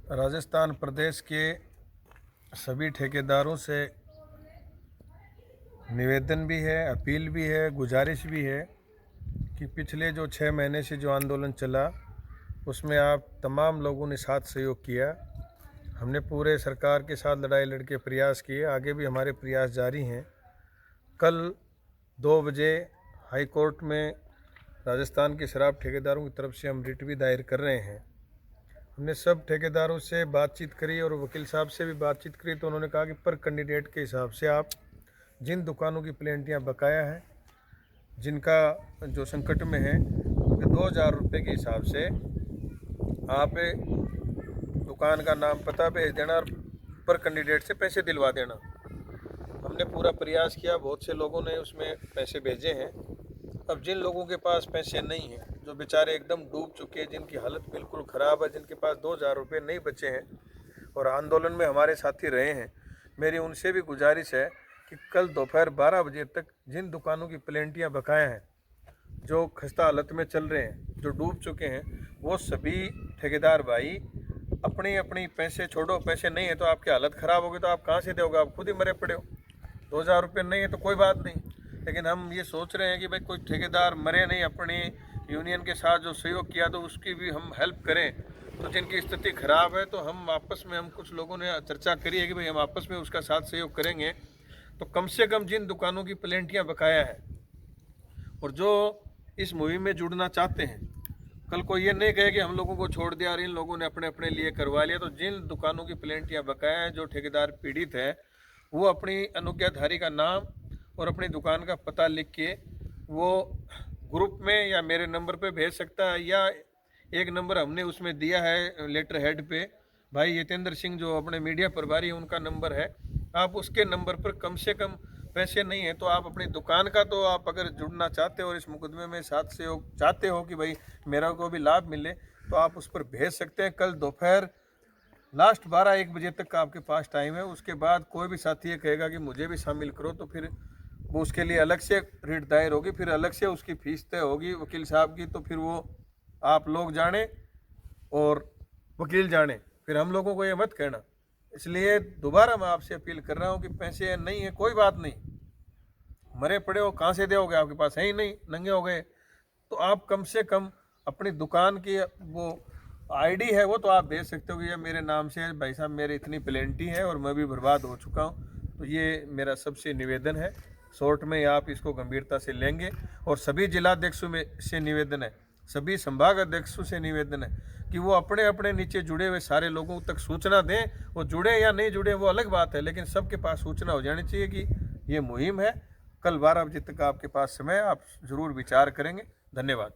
राजस्थान प्रदेश के सभी ठेकेदारों से निवेदन भी है, अपील भी है, गुजारिश भी है कि पिछले जो 6 महीने से जो आंदोलन चला उसमें आप तमाम लोगों ने साथ सहयोग किया। हमने पूरे सरकार के साथ लड़ाई लड़ के प्रयास किए, आगे भी हमारे प्रयास जारी हैं। कल 2 बजे हाई कोर्ट में राजस्थान के शराब ठेकेदारों की तरफ से हम रिट भी दायर कर रहे हैं। हमने सब ठेकेदारों से बातचीत करी और वकील साहब से भी बातचीत करी, तो उन्होंने कहा कि पर कैंडिडेट के हिसाब से आप जिन दुकानों की प्लेंटियाँ बकाया हैं, जिनका जो संकट में है, उनके 2000 रुपये के हिसाब से आप दुकान का नाम पता भेज देना और पर कैंडिडेट से पैसे दिलवा देना। हमने पूरा प्रयास किया, बहुत से लोगों ने उसमें पैसे भेजे हैं। अब जिन लोगों के पास पैसे नहीं हैं, जो बेचारे एकदम डूब चुके हैं, जिनकी हालत बिल्कुल ख़राब है, जिनके पास 2000 रुपये नहीं बचे हैं और आंदोलन में हमारे साथी रहे हैं, मेरी उनसे भी गुजारिश है कि कल दोपहर 12 बजे तक जिन दुकानों की प्लेंटियाँ बकाया हैं, जो खस्ता हालत में चल रहे हैं, जो डूब चुके हैं, वो सभी ठेकेदार भाई अपनी अपनी पैसे छोड़ो। पैसे नहीं है तो आपकी हालत ख़राब होगी तो आप कहाँ से दोगे? आप खुद ही मरे पड़े हो। 2000 रुपये नहीं है तो कोई बात नहीं, लेकिन हम ये सोच रहे हैं कि भाई कोई ठेकेदार मरे नहीं, अपनी यूनियन के साथ जो सहयोग किया तो उसकी भी हम हेल्प करें। तो जिनकी स्थिति ख़राब है तो हम आपस में, हम कुछ लोगों ने चर्चा करी है कि भाई हम आपस में उसका साथ सहयोग करेंगे। तो कम से कम जिन दुकानों की प्लेंटियाँ बकाया है और जो इस मुहिम में जुड़ना चाहते हैं, कल को ये नहीं कहे कि हम लोगों को छोड़ दिया और इन लोगों ने अपने अपने लिए करवा लिया। तो जिन दुकानों की प्लेंटियाँ बकाया है, जो ठेकेदार पीड़ित है, वो अपनी अनुज्ञाधारी का नाम और अपनी दुकान का पता लिख के वो ग्रुप में या मेरे नंबर पे भेज सकता है, या एक नंबर हमने उसमें दिया है लेटर हेड पे, भाई यतेंद्र सिंह जो अपने मीडिया प्रभारी है उनका नंबर है, आप उसके नंबर पर कम से कम पैसे नहीं है तो आप अपनी दुकान का, तो आप अगर जुड़ना चाहते हो और इस मुकदमे में साथ सहयोग चाहते हो कि भाई मेरा को भी लाभ मिले, तो आप उस पर भेज सकते हैं। कल दोपहर लास्ट 12-1 बजे तक का आपके पास टाइम है। उसके बाद कोई भी साथी ये कहेगा कि मुझे भी शामिल करो, तो फिर वो उसके लिए अलग से रिट दायर होगी, फिर अलग से उसकी फीस तय होगी वकील साहब की। तो फिर वो आप लोग जाने और वकील जाने, फिर हम लोगों को ये मत कहना। इसलिए दोबारा मैं आपसे अपील कर रहा हूँ कि पैसे नहीं है कोई बात नहीं, मरे पड़े हो कहाँ से दोगे? आपके पास है ही नहीं, नंगे हो गए, तो आप कम से कम अपनी दुकान की वो आईडी है वो तो आप भेज सकते हो कि ये मेरे नाम से है, भाई साहब मेरी इतनी प्लेंटी है और मैं भी बर्बाद हो चुका हूँ। तो ये मेरा सबसे निवेदन है, शॉर्ट में आप इसको गंभीरता से लेंगे। और सभी जिलाध्यक्षों में से निवेदन है, सभी संभाग अध्यक्षों से निवेदन है कि वो अपने अपने नीचे जुड़े हुए सारे लोगों तक सूचना दें। वो जुड़े या नहीं जुड़े वो अलग बात है, लेकिन सबके पास सूचना हो जानी चाहिए कि ये मुहिम है। कल 12 बजे तक आपके पास समय, आप ज़रूर विचार करेंगे। धन्यवाद।